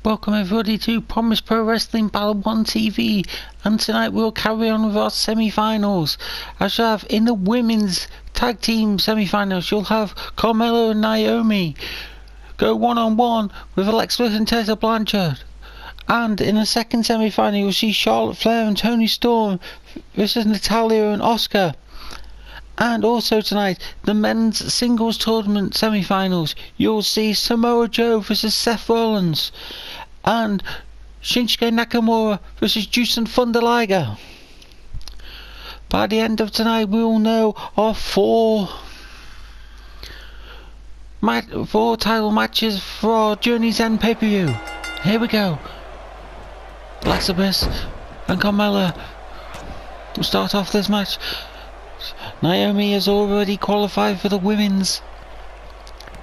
Welcome everybody to Promise Pro Wrestling Battle 1 TV, and tonight we'll carry on with our semi-finals. As you have in the women's tag team semi-finals, you'll have Carmella and Naomi go one-on-one with Alexa Bliss and Tessa Blanchard. And in the second semi-final, you'll see Charlotte Flair and Toni Storm versus Natalya and Asuka. And also tonight, the men's singles tournament semi-finals, you'll see Samoa Joe versus Seth Rollins and Shinsuke Nakamura versus Jushin Thunder Liger. By the end of tonight, we will know our four title matches for our Journey's End pay-per-view. Here we go. Alexa Bliss and Carmella will start off this match. Naomi has already qualified for the women's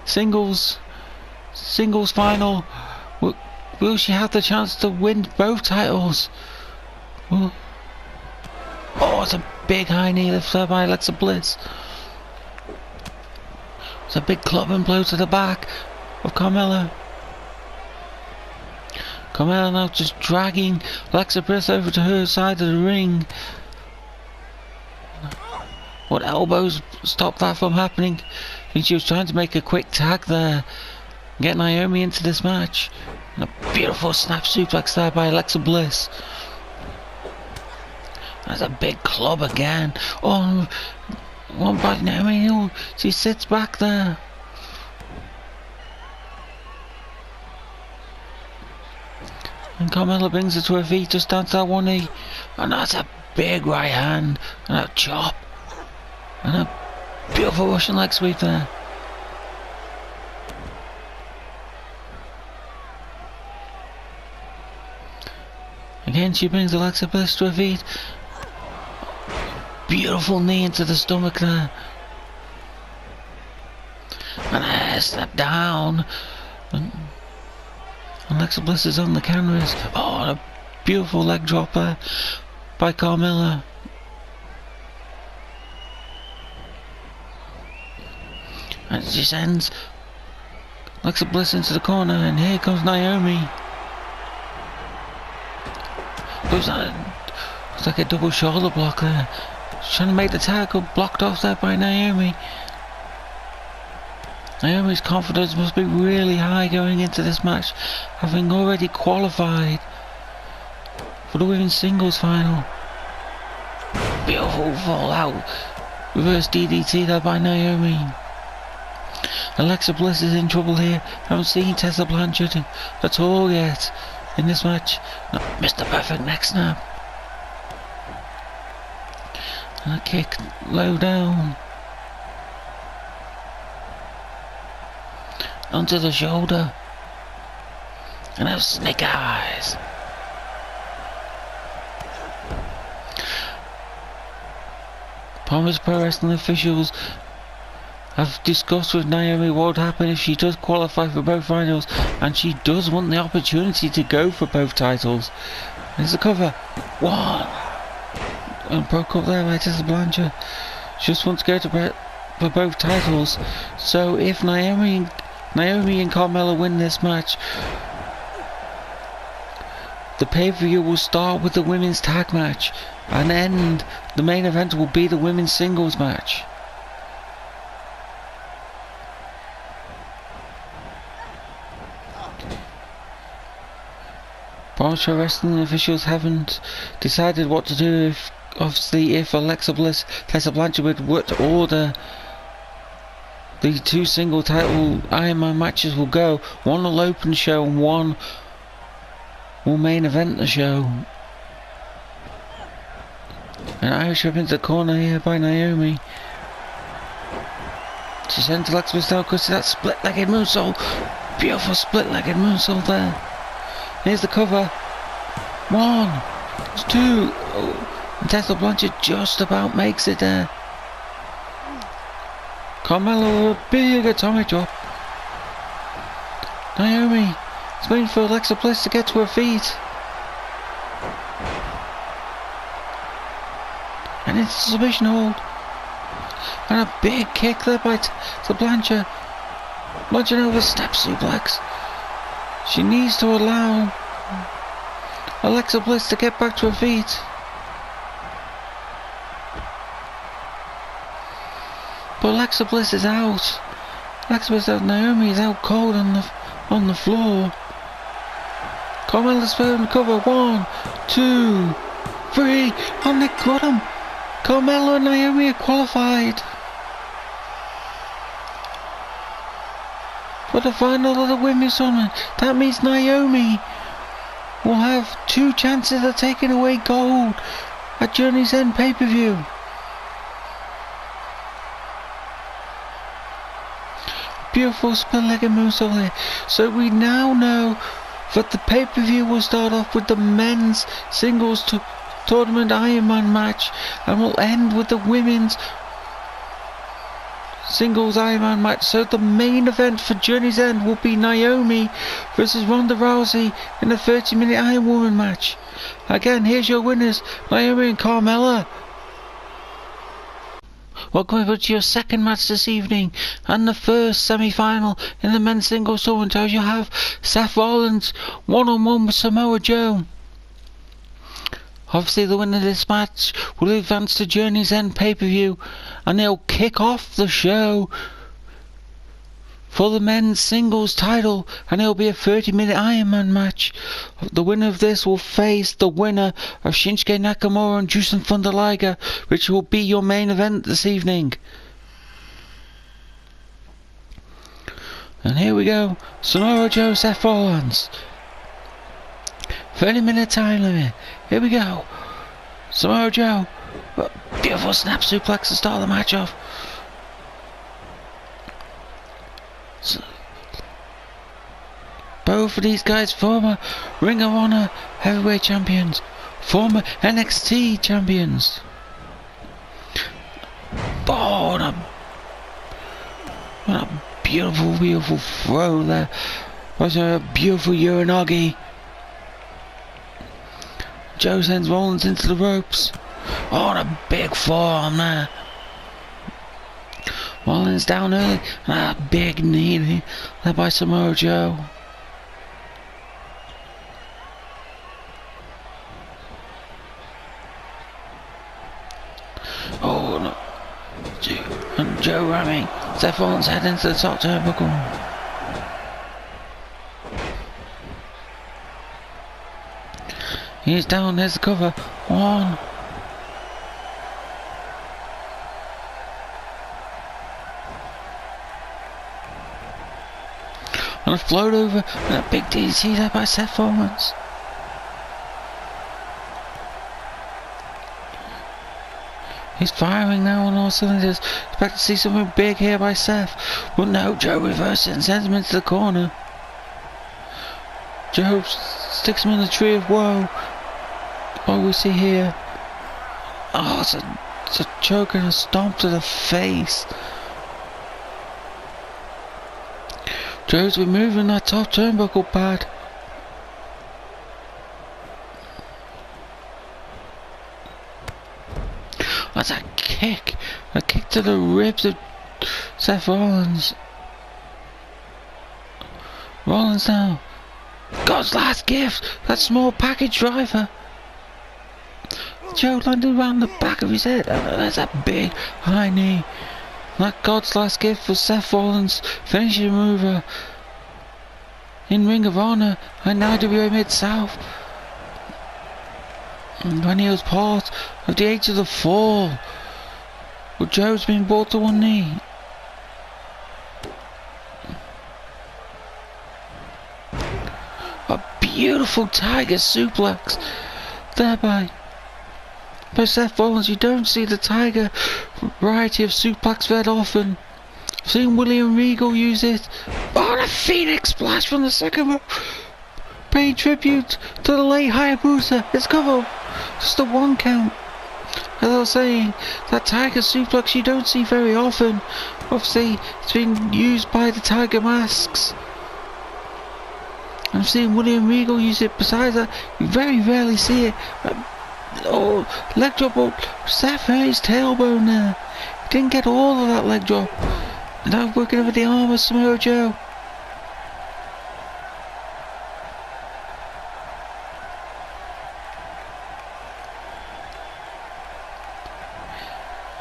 singles final. Will she have the chance to win both titles? Oh, it's a big high knee lift there by Alexa Bliss. It's a big club and blow to the back of Carmella. Carmella now just dragging Alexa Bliss over to her side of the ring. What elbows stopped that from happening? I think she was trying to make a quick tag there, get Naomi into this match. And a beautiful snap suplex there by Alexa Bliss. That's a big club again. Oh, one by Naomi. Oh, she sits back there. And Carmella brings her to her feet, just down to that one knee. And that's a big right hand and a chop. And a beautiful Russian leg sweep there. Again, she brings Alexa Bliss to her feet. Beautiful knee into the stomach there. And a step down. And Alexa Bliss is on the canvas. Oh, and a beautiful leg drop there by Carmella. And it just sends Alexa Bliss into the corner, and here comes Naomi. Looks like a double shoulder block there. She's trying to make the tackle, blocked off there by Naomi. Naomi's confidence must be really high going into this match, having already qualified for the women's singles final. Beautiful fallout. Reverse DDT there by Naomi. Alexa Bliss is in trouble here. Haven't seen Tessa Blanchard at all yet in this match. No, missed the perfect neck snap. And a kick low down. Onto the shoulder. And have snake eyes. Promise Pro Wrestling officials have discussed with Naomi what would happen if she does qualify for both finals, and she does want the opportunity to go for both titles. There's the cover. One. And broke up there by Tessa Blanchard. She just wants to go for both titles. So if Naomi and Carmella win this match, the pay-per-view will start with the women's tag match, and end the main event will be the women's singles match. Promise Pro Wrestling officials haven't decided what to do if Alexa Bliss, Tessa Blanchard would order the two single title Iron Man matches will go. One will open the show and one will main event the show. An Irish whip into the corner here by Naomi. She sends Alexa Bliss down because of that split-legged moonsault. Beautiful split-legged moonsault there. Here's the cover. One. It's two. Oh, and Tessa Blanchard just about makes it there. Carmella with a big atomic drop. Naomi is waiting for Alexa Bliss to get to her feet. And it's a submission hold. And a big kick there by Tessa Blanchard. Blanchard over step suplex. She needs to allow Alexa Bliss to get back to her feet. But Alexa Bliss is out. Alexa Bliss is out. Naomi is out cold on the floor. Carmella's found the cover. 1, 2, 3. And they got him. Carmella and Naomi are qualified for the final of the women's tournament. That means Naomi will have 2 chances of taking away gold at Journey's End pay-per-view. Beautiful split-legged moonsault there. So we now know that the pay-per-view will start off with the men's singles tournament Iron Man match and will end with the women's singles Iron Man match. So the main event for Journey's End will be Naomi versus Ronda Rousey in a 30-minute Iron Woman match. Again, here's your winners, Naomi and Carmella. Welcome everybody to your second match this evening and the first semi-final in the men's singles tournament, as you have Seth Rollins one-on-one with Samoa Joe. Obviously the winner of this match will advance to Journey's End pay-per-view, and they'll kick off the show for the men's singles title, and it'll be a 30-minute Iron Man match. The winner of this will face the winner of Shinsuke Nakamura and Jushin Thunder Liger, which will be your main event this evening. And here we go, Samoa Joe, Seth Rollins. 30-minute time limit. Here we go. Samoa Joe. Beautiful snap suplex to start the match off. Both of these guys former Ring of Honor heavyweight champions, former NXT champions. Oh, what a beautiful throw there. Was a beautiful Uranagi. Joe sends Rollins into the ropes. Oh, what a big forearm there. Rollins down early, and a big knee led by Samoa Joe. Oh no. And Joe ramming Seth Rollins head into the top turnbuckle. He's down, there's the cover. 1. And a float over, and a big DDT there by Seth Rollins. He's firing now on all cylinders. Expect to see something big here by Seth. But no, Joe reverses and sends him into the corner. Joe sticks him in the tree of woe. What we see here. Oh, it's a choke and a stomp to the face. Joe's removing that top turnbuckle pad. That's a kick to the ribs of Seth Rollins. Rollins now. God's last gift, that small package driver. Joe landed around the back of his head. That's a big high knee. That God's last gift for Seth Rollins, finishing mover in Ring of Honor and IWA Mid-South. And when he was part of the Age of the Fall, well, Joe's been brought to one knee. A beautiful tiger suplex there by Seth Rollins. You don't see the tiger variety of suplex very often. I've seen William Regal use it. Oh, the Phoenix Splash from the second row, paying tribute to the late Hayabusa. It's covered. Just a 1 count. As I was saying, that tiger suplex you don't see very often. Obviously, it's been used by the Tiger Masks. I've seen William Regal use it. Besides that, you very rarely see it. Oh, leg drop. Oh, Seth hurt his tailbone there. He didn't get all of that leg drop. And. Now working over the arm of Samoa Joe.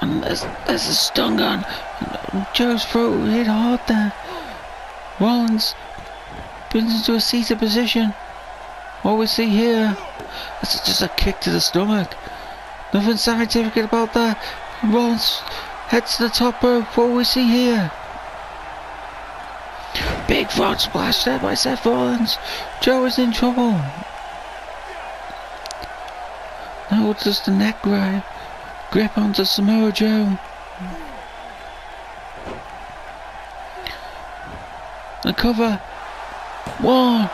And there's a stun gun. Joe's throat hit hard there. Rollins brings into a seated position. What we see here, that's just a kick to the stomach. Nothing scientific about that. Rollins heads to the top rope. What we see here, big front splash there by Seth Rollins. Joe is in trouble. Now it's just a neck grip onto Samoa Joe. The cover. One.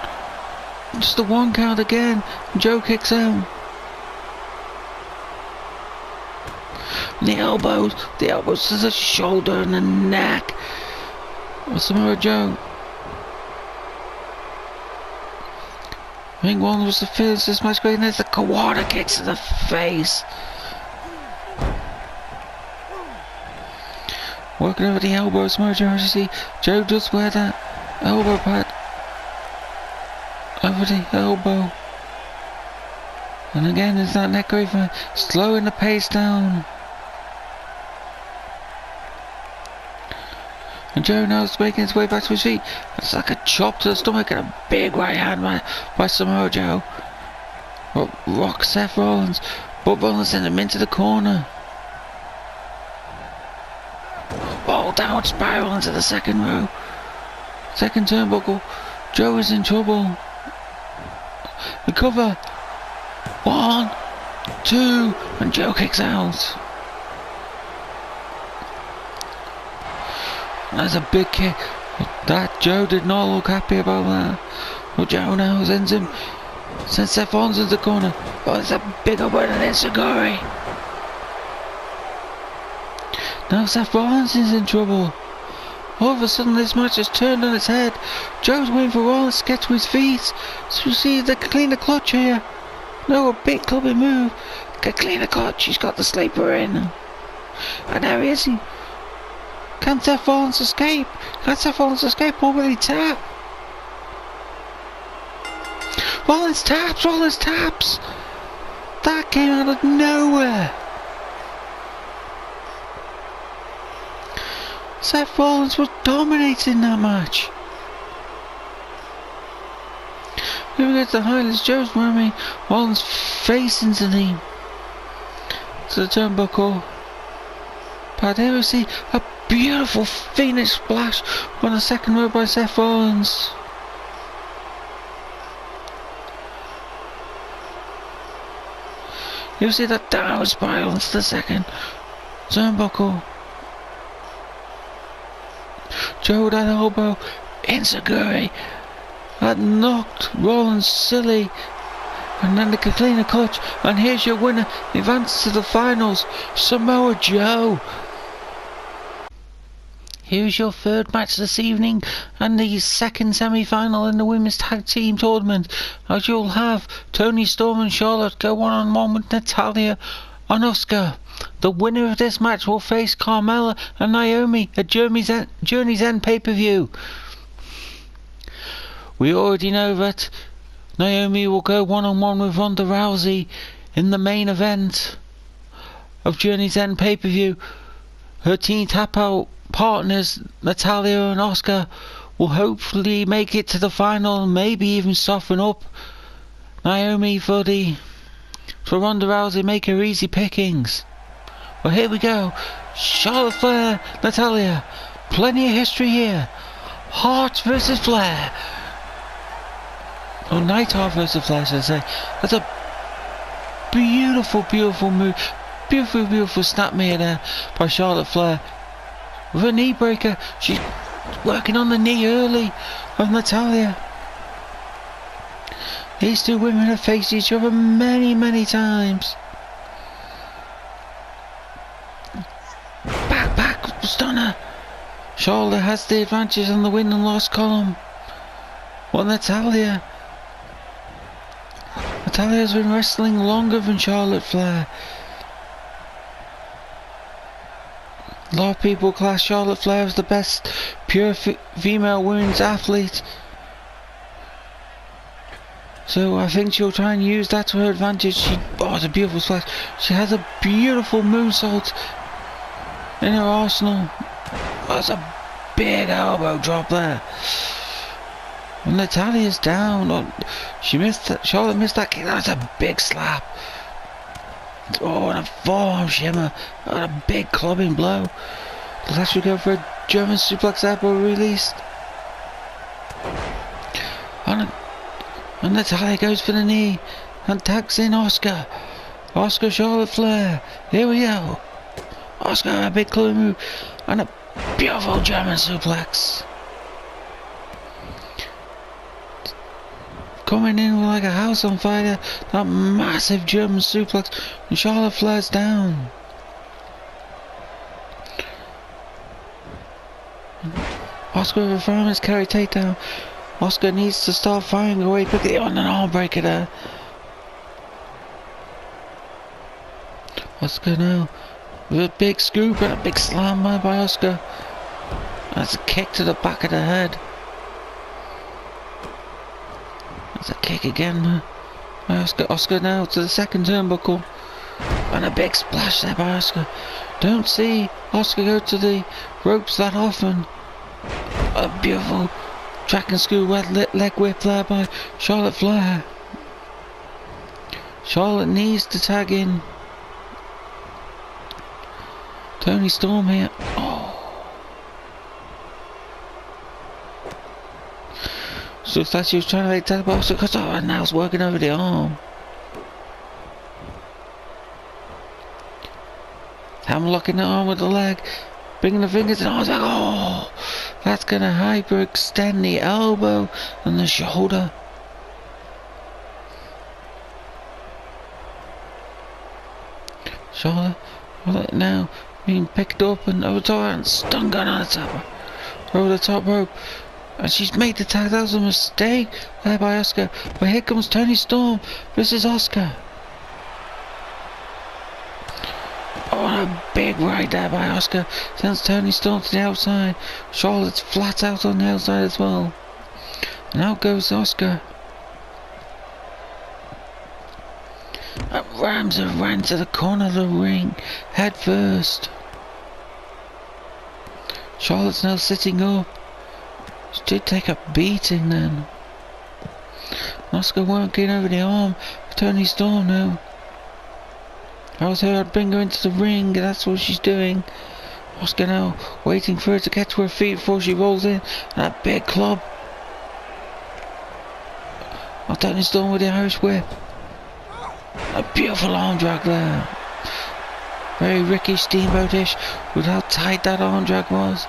Just the one count again. Joe kicks out. And the elbows to the shoulder and the neck of Samoa Joe. I think one was the finish this match great, and there's the Kawada kicks to the face. Working over the elbow, Samoa Joe, as you see, Joe does wear that elbow pad over the elbow. And again, there's that neck grip, slowing the pace down. And Joe now is making his way back to his feet. It's like a chop to the stomach and a big right hand by Samoa Joe. Rock Seth Rollins, but Rollins sends him into the corner. Oh, down spiral into the second row. Second turnbuckle. Joe is in trouble. The cover. 1, 2, and Joe kicks out. That's a big kick. That Joe did not look happy about that. But Joe now sends Seth Rollins into the corner. Oh, it's a big open and Enziguri. Now Seth Rollins is in trouble. All of a sudden this match has turned on its head. Joe's waiting for Rollins to get to his feet. So you see they can clean the clutch here. No, a big clubbing move. Can clean the clutch. He's got the sleeper in. And there he is. Can Seth Rollins escape? Can Seth Rollins escape, or will he tap? Rollins taps! Rollins taps! That came out of nowhere! Seth Rollins was dominating that match. Moving into the highlights, Joe's ramming Rollins face into the turnbuckle. But here we see a beautiful Phoenix splash on the second row by Seth Rollins. You see that down spiral into the second turnbuckle. Joe with that elbow, Enziguri. That knocked Rollins silly. And then they can clean the clutch. And here's your winner. Advances to the finals, Samoa Joe. Here's your third match this evening and the second semi-final in the women's tag team tournament, as you'll have Toni Storm and Charlotte go one-on-one with Natalya and Asuka. The winner of this match will face Carmella and Naomi at Journey's End pay-per-view. We already know that Naomi will go one-on-one with Ronda Rousey in the main event of Journey's End pay-per-view. Her team tap-out partners Natalya and Asuka will hopefully make it to the final and maybe even soften up Naomi for Ronda Rousey, make her easy pickings. Well, here we go. Charlotte Flair, Natalya. Plenty of history here. Hart versus Flair. Or Neidhart versus Flair, should I say. That's a beautiful, beautiful move. Beautiful, beautiful snap made there by Charlotte Flair. With a knee breaker, she's working on the knee early of Natalya. These two women have faced each other many, many times. Back, stunner. Charlotte has the advantage on the win and loss column. Well, Natalya has been wrestling longer than Charlotte Flair. A lot of people class Charlotte Flair as the best pure female women's athlete. So I think she'll try and use that to her advantage. Oh, it's a beautiful splash. She has a beautiful moonsault in her arsenal. That's a big elbow drop there. And Natalia's down. Oh, she missed that. Charlotte missed that kick. That's a big slap. Oh, and a forearm shimmer. And a big clubbing blow. Let's go for a German suplex elbow released. And Natalia goes for the knee and tags in Asuka. Asuka, Charlotte Flair. Here we go. Asuka, a big clubbing move. And a beautiful German suplex. Coming in with like a house on fire. That massive German suplex. And Charlotte Flair's down. Asuka with a fireman's carry takedown. Asuka needs to start firing away quickly on an arm breaker there. Asuka now with a big scoop and a big slam by Asuka. That's a kick to the back of the head. That's a kick again by Asuka. Asuka now to the second turnbuckle. And a big splash there by Asuka. Don't see Asuka go to the ropes that often. A beautiful track and screw leg whip there by Charlotte Flair. Charlotte needs to tag in Toni Storm here. Oh. So looks like she was trying to make tag box because now it's working over the arm. Hammerlocking the arm with the leg. Bringing the fingers and I was like, oh, that's going to hyperextend the elbow and the shoulder. Charlotte now being picked up and over top and stun gun on the top. Over the top rope. And she's made the tag. That was a mistake there by Asuka. But here comes Toni Storm versus Asuka. Oh, a big right there by Asuka. Sends Toni Storm to the outside. Charlotte's flat out on the outside as well. And out goes Asuka. And rams her right to the corner of the ring. Head first. Charlotte's now sitting up. She did take a beating then. Asuka working over the arm of Toni Storm now. I was here, I'd bring her into the ring, and that's what she's doing. Asuka now waiting for her to get to her feet before she rolls in. And that big club. Oh, Toni Storm with the Irish whip. A beautiful arm drag there. Very Ricky Steamboat-ish with how tight that arm drag was.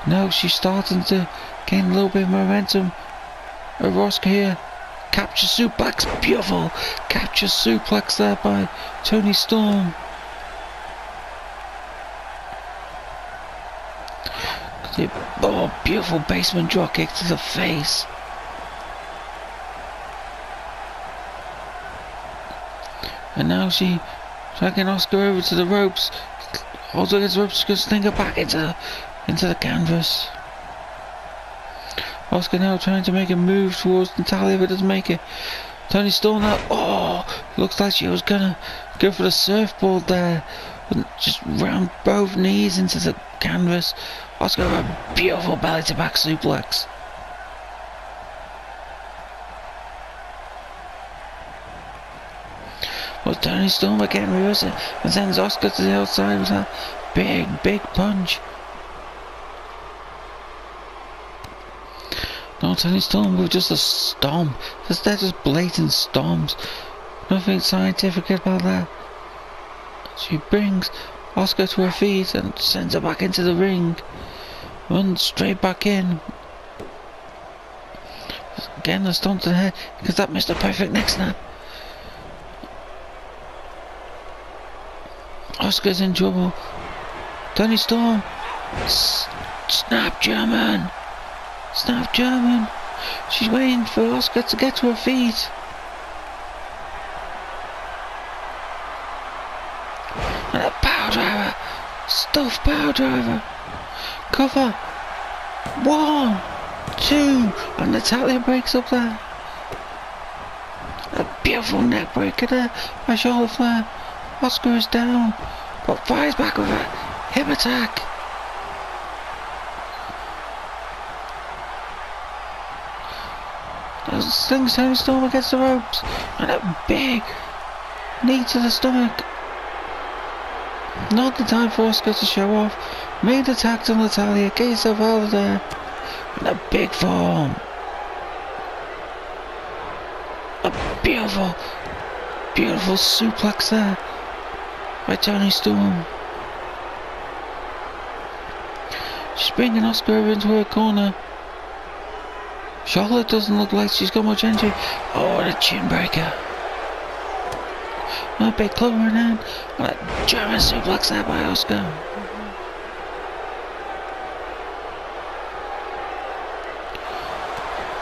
Now she's starting to gain a little bit of momentum. Asuka here. Capture suplex, beautiful capture suplex there by Toni Storm. Oh, beautiful basement drop kick to the face. And now she dragging Asuka over to the ropes. Holds her against the ropes, just sling her back into the canvas. Asuka now trying to make a move towards Natalya, but doesn't make it. Toni Storm now, oh, looks like she was gonna go for the surfboard there, but just round both knees into the canvas. Asuka with a beautiful belly to back suplex. Well, Toni Storm again reversing and sends Asuka to the outside with that big punch. No, Toni Storm with just a stomp. They're just blatant stomps. Nothing scientific about that. She brings Asuka to her feet and sends her back into the ring. Runs straight back in. Again, a stomp to the head because that missed a perfect neck snap. Asuka's in trouble. Toni Storm. Snap German. Snap German. She's waiting for Asuka to get to her feet. And a power driver. Stuffed power driver. Cover. 1, 2. And Natalya breaks up there. A beautiful neck breaker there by Charlotte Flair. Asuka is down. But fires back with her Hip attack. Slings Tony Storm against the ropes. And a big knee to the stomach. Not the time for Oscar to show off. Made attack to Natalya. Get yourself out of there. And a big form. A beautiful, beautiful suplex there by Tony Storm. She's bringing Oscar over into her corner. Charlotte doesn't look like she's got much energy. Oh, and a chin breaker. A big club in hand. And a German suplex there by Oscar.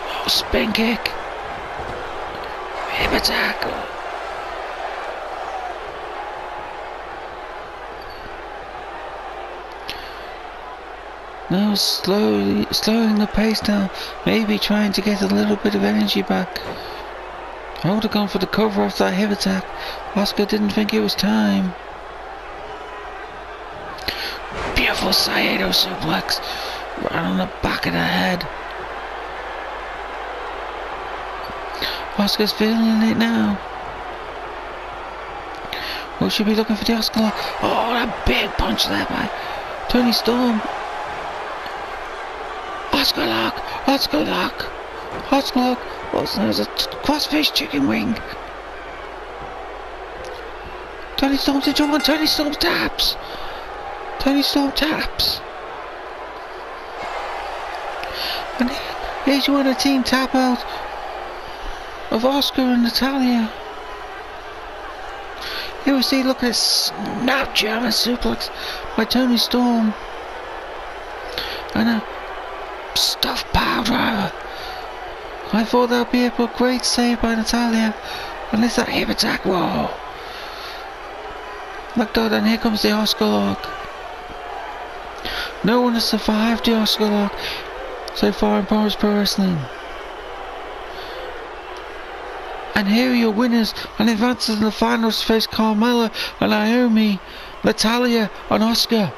Oh, spin kick. Hip attack. Now slowing the pace down, maybe trying to get a little bit of energy back. I would have gone for the cover after that hip attack. Oscar didn't think it was time. Beautiful Saito suplex right on the back of the head. Oscar's feeling it now. We should be looking for the Oscar lock. Oh, that big punch there by Tony Storm. Oscar lock, Oscar lock, Oscar lock. What's there's a crossface chicken wing. Tony Storm's in trouble. Tony Storm taps. Tony Storm taps. And here's you want a team tap out of Oscar and Natalya. Here we see, look at this snap German suplex by Tony Storm. And a stuffed power driver. I thought that would be a great save by Natalya. And it's that hip attack. Whoa. Look out, and here comes the Oscar lock. No one has survived the Oscar lock so far in Pro Wrestling. And here are your winners and advances in the finals to face Carmella and Naomi, Natalya and Oscar.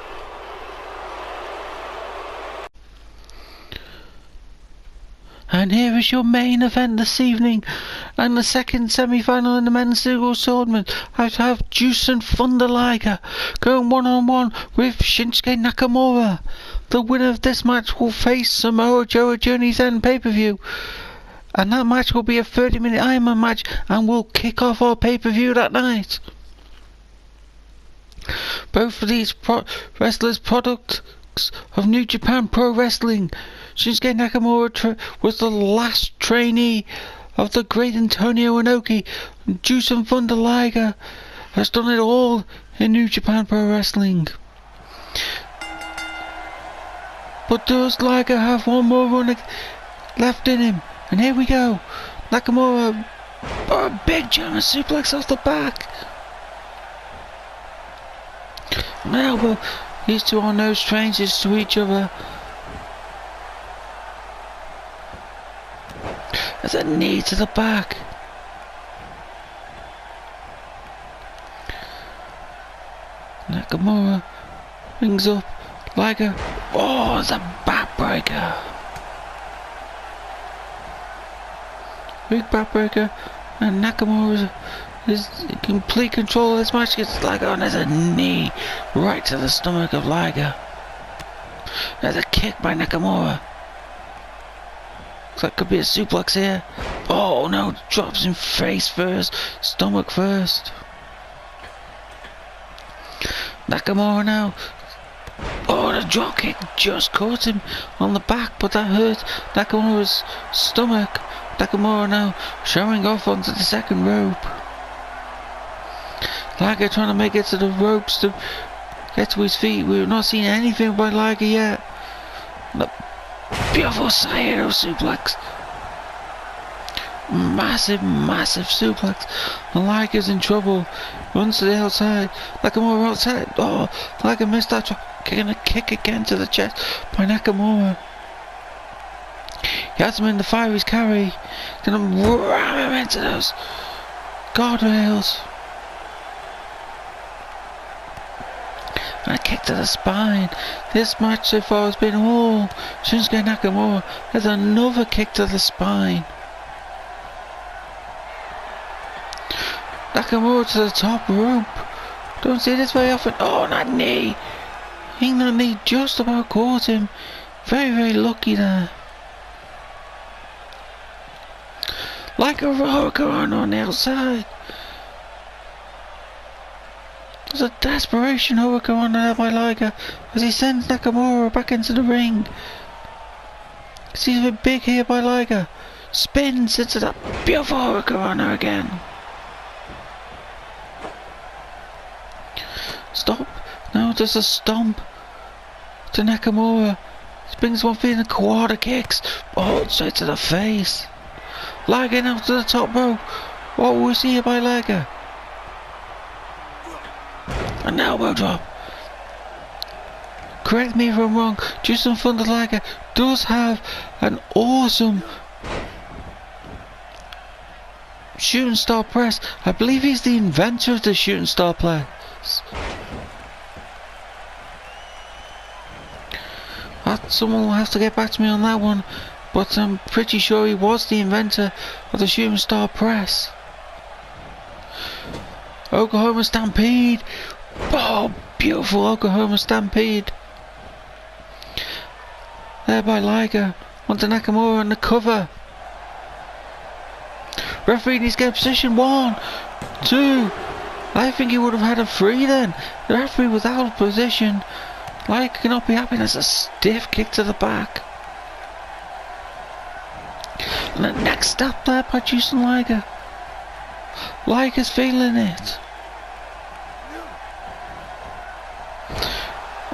And here is your main event this evening, and the second semi-final in the men's singles tournament. I have Juice and Thunder Liger going one-on-one with Shinsuke Nakamura. The winner of this match will face Samoa Joe at Journey's End pay-per-view. And that match will be a 30-minute Ironman match and will kick off our pay-per-view that night. Both of these wrestlers products of New Japan Pro Wrestling. Shinsuke Nakamura was the last trainee of the great Antonio Inoki. Juice and Thunder Liger has done it all in New Japan Pro Wrestling. But does Liger have one more run left in him? And here we go. Nakamura, a big German suplex off the back. Now these two are no strangers to each other. There's a knee to the back. Nakamura rings up Liger. Oh, it's a backbreaker. Big backbreaker, and Nakamura is in complete control of this match. Gets Liger on. There's a knee right to the stomach of Liger. There's a kick by Nakamura. Looks like could be a suplex here. Oh no, drops him face first, stomach first. Nakamura now. Oh, the drop kick just caught him on the back, but that hurt Nakamura's stomach. Nakamura now showing off onto the second rope. Liger trying to make it to the ropes to get to his feet. We've not seen anything by Liger yet. The beautiful Saito suplex. Massive, massive suplex. And Liger's in trouble. Runs to the outside. Nakamura outside. Oh, Liger missed that. Gonna kick again to the chest by Nakamura. He has him in the Fiery's carry. Gonna ram him into those guardrails. And a kick to the spine. This match so far has been all Shinsuke Nakamura. There's another kick to the spine. Nakamura to the top rope. Don't see this very often. Oh, that knee. I think that knee just about caught him. Very, very lucky there. Like a hurricane on the outside. There's a desperation hurricane there by Liger as he sends Nakamura back into the ring. Sees a bit big here by Liger. Spins into that beautiful hurricane again. Stop. No, just a stomp to Nakamura. He brings one feet in the quarter kicks. Oh, straight to the face. Liger now to the top rope. What will we see here by Liger? An elbow drop. Correct me if I'm wrong. Justin Thunder Liger does have an awesome shooting star press. I believe he's the inventor of the shooting star press. Someone will have to get back to me on that one, but I'm pretty sure he was the inventor of the shooting star press. Oklahoma Stampede. Oh, beautiful Oklahoma Stampede. There by Liger. Onto Nakamura on the cover. Referee needs to get position. 1, 2. I think he would have had a 3 then. The referee was out of position. Liger cannot be happy. That's a stiff kick to the back. And the next step there by Justin Liger. Liger's feeling it.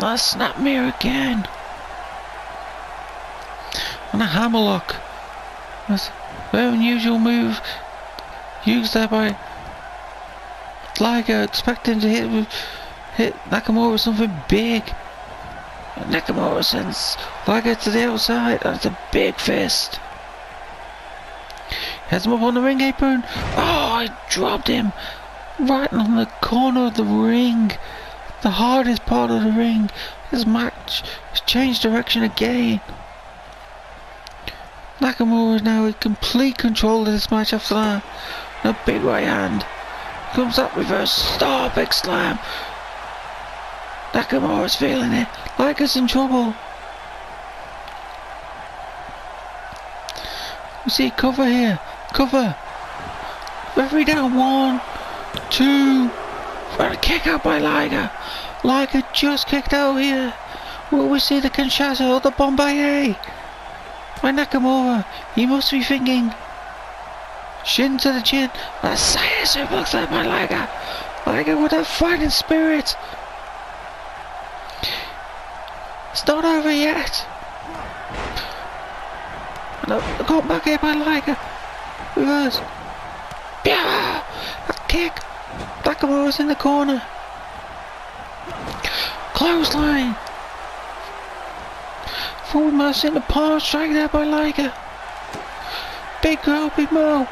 A snap mirror again. And a hammerlock. That's a very unusual move used there by Liger, expecting to hit Nakamura with something big. And Nakamura sends Liger to the outside. That's a big fist. Has him up on the ring apron. Oh, I dropped him right on the corner of the ring. The hardest part of the ring. This match has changed direction again. Nakamura is now in complete control of this match after that. And a big right hand. Comes up, reverse star, big slam. Nakamura's feeling it. Liger's in trouble. We see cover here. Cover. Referee down. 1, 2. For a kick out by Liger. Liger just kicked out here. Will we see the Kinshasa or the Bombay by Nakamura? He must be thinking. Shin to the chin. A side suplex there by Liger. Liger with a fighting spirit. It's not over yet. And a got back here by Liger. Reverse. Yeah, a kick. Nakamura's in the corner. Clothesline. Forward mass in the palm strike there by Liger. Big girl, big Mo.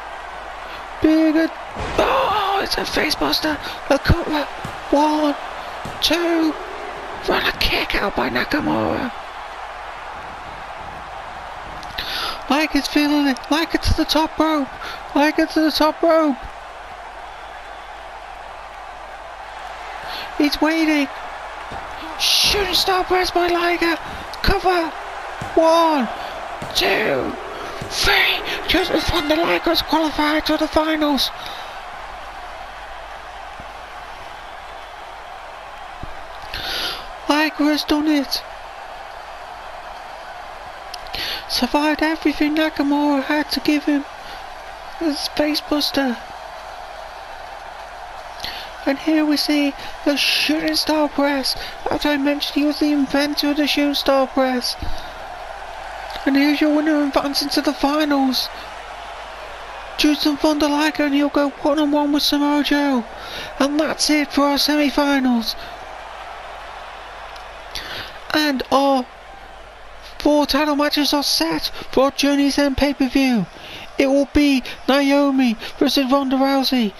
Bigger. Oh, it's a facebuster. A cover. 1, 2. Run a kick out by Nakamura. Liger's feeling it. Liger to the top rope. Liger to the top rope. He's waiting. Shooting star press by Liger. Cover. 1, 2, 3. Just in front of Liger's qualified to the finals. Liger has done it. Survived everything Nakamura had to give him. The Space Buster. And here we see the shooting star press. As I mentioned, he was the inventor of the shooting star press. And here's your winner advancing to the finals. Justin Thunder Liger, and he'll go 1-on-1 with Samoa Joe. And that's it for our semi-finals. And our 4 title matches are set for our Journey's End pay-per-view. It will be Naomi versus Ronda Rousey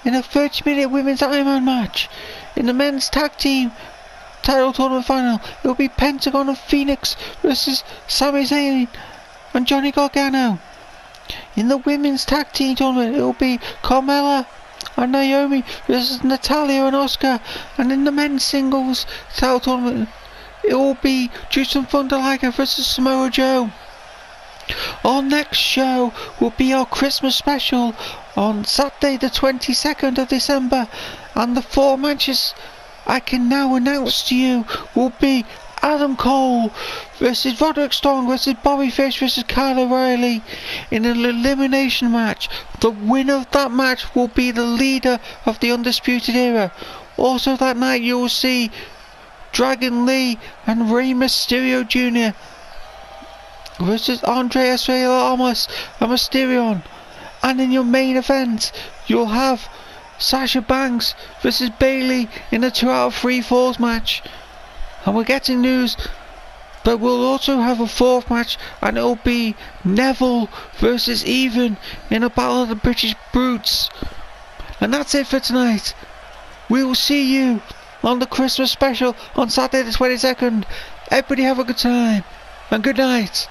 in a 30-minute women's Iron Man match. In the men's tag team title tournament final. It will be Pentagon and Phoenix versus Sami Zayn and Johnny Gargano. In the women's tag team tournament, it will be Carmella and Naomi versus Natalya and Asuka. And in the men's singles title tournament, it will be Justin Thunder Liger versus Samoa Joe. Our next show will be our Christmas special on Saturday the 22nd of December, and the 4 matches I can now announce to you will be Adam Cole versus Roderick Strong versus Bobby Fish versus Kyle O'Reilly in an elimination match. The winner of that match will be the leader of the Undisputed Era. Also that night you will see Dragon Lee and Rey Mysterio Jr. versus Andre Ramos and Mysterion. And in your main event, you'll have Sasha Banks versus Bayley in a 2 out of 3 falls match. And we're getting news, but we'll also have a 4th match, and it'll be Neville versus Even in a battle of the British Brutes. And that's it for tonight. We will see you on the Christmas special on Saturday the 22nd. Everybody have a good time, and good night.